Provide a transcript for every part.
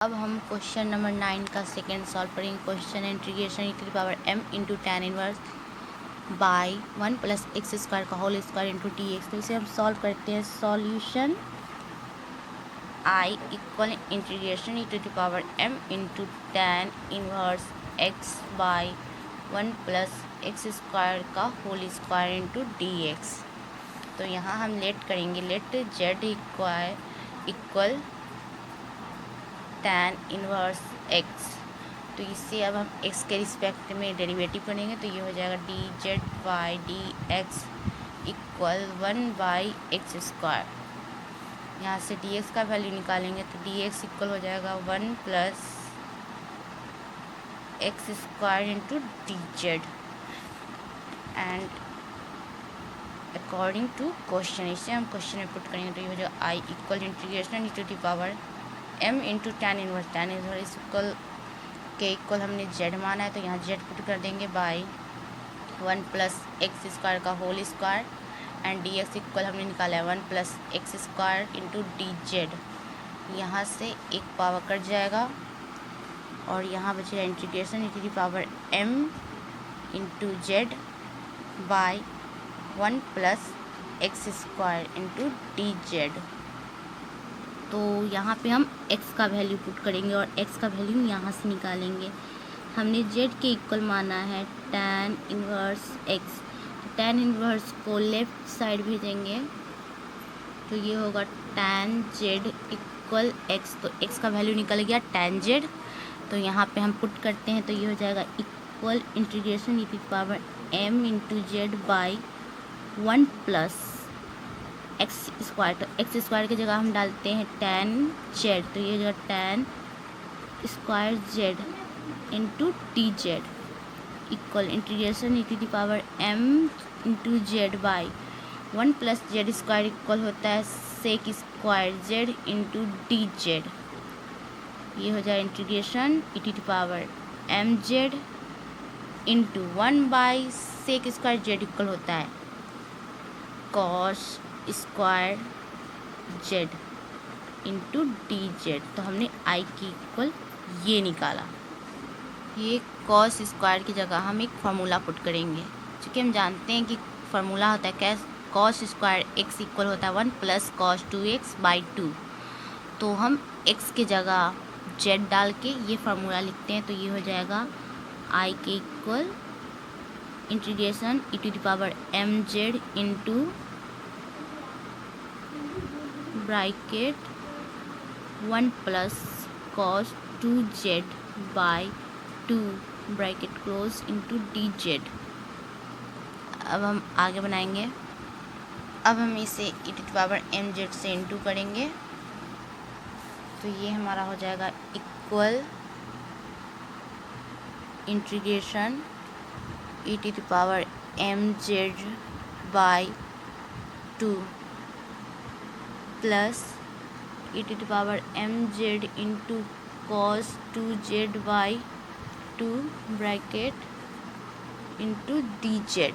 अब हम question number 9 का सेकेंड सॉल्व करेंगे। Question integration e to the power m into tan inverse by 1 plus x square का whole square into d x. तो इसे हम सॉल्व करते हैं। Solution I equal integration e to the power m into tan inverse x by 1 plus x square का whole square into d x. तो यहाँ हम लेट करेंगे। Let z equal tan inverse x। तो इससे अब हम x के रिस्पेक्ट में डेरिवेटिव करेंगे तो ये हो जाएगा D Z by D x equal 1 by x square. यहाँ से डी एक्स का वैल्यू निकालेंगे तो डी एक्स इक्वल हो जाएगा 1 plus x square into d z. And according to question, इसे हम क्वेश्चन में पुट करेंगे तो ये हो जाएगा I equal integration e to the power m into tan inverse equal के इक्वल हमने z माना है तो यहाँ z पुट कर देंगे बाई 1 प्लस एक्स स्क्वायर का whole square and d x equal हमने निकाला है 1 plus x square into d z. यहाँ से एक पावर कट जाएगा और यहाँ बचेगा integration e to the power m into z by 1 plus x square into d z. तो यहाँ पे हम x का वैल्यू पुट करेंगे और x का वैल्यू यहाँ से निकालेंगे। हमने z के इक्वल माना है tan इनवर्स x। तो tan इनवर्स को लेफ़्ट साइड भेजेंगे तो ये होगा tan z इक्वल x। तो x का वैल्यू निकल गया tan z। तो यहाँ पे हम पुट करते हैं तो ये हो जाएगा equal integration e to the power m into z by 1 plus x square. तो एक्स स्क्वायर की जगह हम डालते हैं tan जेड तो ये जो tan square z into t z equal integration e to the power m into z by 1 plus z square equal होता है sec square z into d z. ये हो जाए integration e to the power m z into 1 by sec square z equal होता है cos square z into d z. तो हमने आई की इक्वल ये निकाला। ये कॉस स्क्वायर की जगह हम एक फार्मूला पुट करेंगे क्योंकि हम जानते हैं कि फार्मूला होता है क्या, कॉस स्क्वायर एक्स इक्वल होता है 1 प्लस कॉस 2x बाई 2। तो हम x की जगह z डाल के ये फार्मूला लिखते हैं तो ये हो जाएगा आई के equal integration e to the power m z into bracket 1 plus cos 2z by 2 bracket close into d Z. अब हम आगे बनाएंगे। अब हम इसे ई to the power m Z से इंटू करेंगे तो ये हमारा हो जाएगा equal integration e to the power m z by 2 plus E to the power m z into cos 2z by 2 bracket into d Z.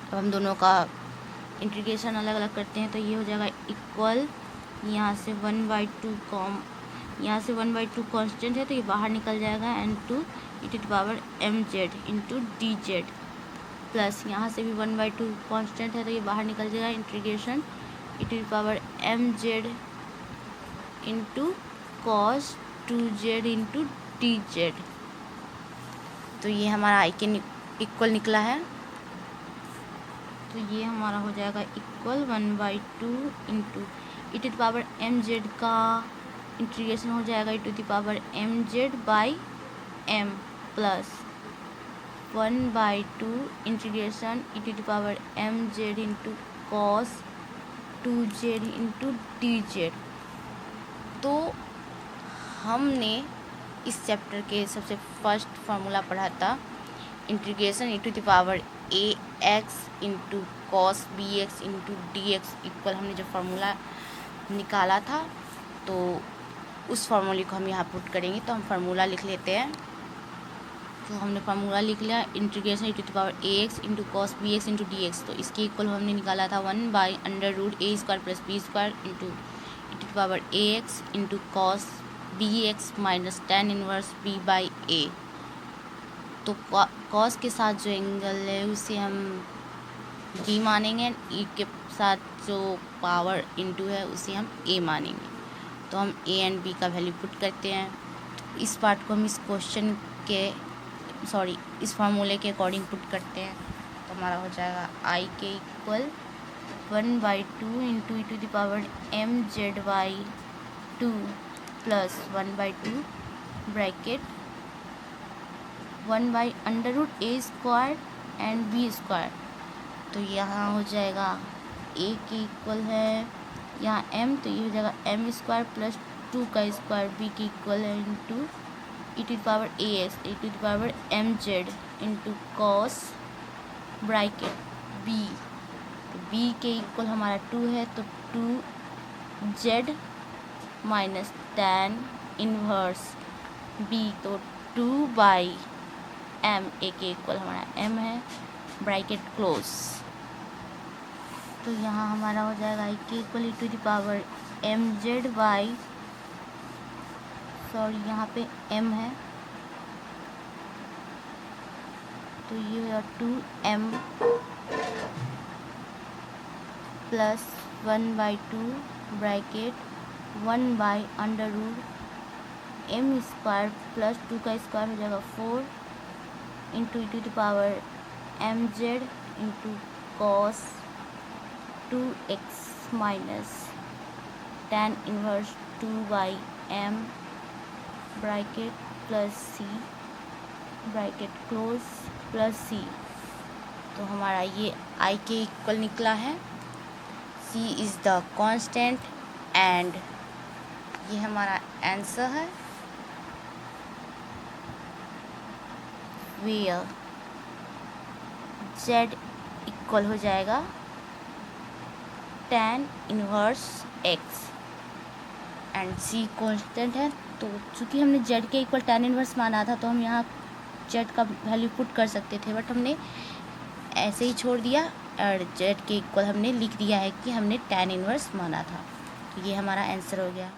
अब हम दोनों का इंटीग्रेशन अलग अलग करते हैं तो ये हो जाएगा इक्वल, यहाँ से 1/2 यहाँ से 1/2 कांस्टेंट है तो ये बाहर निकल जाएगा and two e to the power m z into d z plus यहाँ से भी 1/2 कांस्टेंट है तो ये बाहर निकल जाएगा integration e to the power m z into cos 2z into d z. तो ये हमारा आई के इक्वल निकला है। तो ये हमारा हो जाएगा equal 1/2 into e to the power m z का इंटीग्रेशन हो जाएगा e to the power m z by m plus 1/2 integration e to the power m z into cos 2z into d z. तो हमने इस chapter के सबसे first formula पढ़ा था integration e to the power a x into cos b x into d x equal हमने जो formula निकाला था तो उस फार्मूले को हम यहाँ पुट करेंगे। तो हम फार्मूला लिख लेते हैं। तो हमने फार्मूला लिख लिया integration e to the power a x into cos b x into d x. तो इसके इक्वल हमने निकाला था 1 by under root a square plus b square into e to the power a x into cos b x minus tan inverse b by a. तो cos के साथ जो angle है उसे हम b मानेंगे, ई के साथ जो पावर इनटू है उसे हम a मानेंगे। तो हम a एंड b का वैल्यू पुट करते हैं। इस पार्ट को हम इस क्वेश्चन के इस फार्मूले के अकॉर्डिंग पुट करते हैं। तो हमारा हो जाएगा i के equal 1/2 into e to the power mz/2 plus 1/2 bracket 1/√a² and b²। तो यहाँ हो जाएगा a के इक्वल है यहाँ m, तो ये हो जाएगा m² प्लस 2 का स्क्वायर b के इक्वल है into e to the power ax e to the power mz into cos bracket b। तो b के इक्वल हमारा 2 है, तो 2z minus tan inverse b, तो 2/m, a के इक्वल हमारा m है, ब्रैकेट क्लोज। तो यहाँ हमारा हो जाएगा i के equal e to the power mz by यहाँ पे m है, तो ये हो 2m plus 1/2 bracket 1/√m² plus 2 का स्क्वायर हो जाएगा 4 into e to the power mz into cos 2x minus tan inverse 2/m bracket plus c bracket close plus c। तो हमारा ये i के इक्वल निकला है। c is the constant and ये हमारा आंसर है, वेयर z इक्वल हो जाएगा tan inverse x and c constant है। तो चूँकि हमने z के इक्वल tan इनवर्स माना था तो हम यहाँ z का वैल्यू पुट कर सकते थे, बट हमने ऐसे ही छोड़ दिया और z के इक्वल हमने लिख दिया है कि हमने tan इनवर्स माना था। तो ये हमारा आंसर हो गया।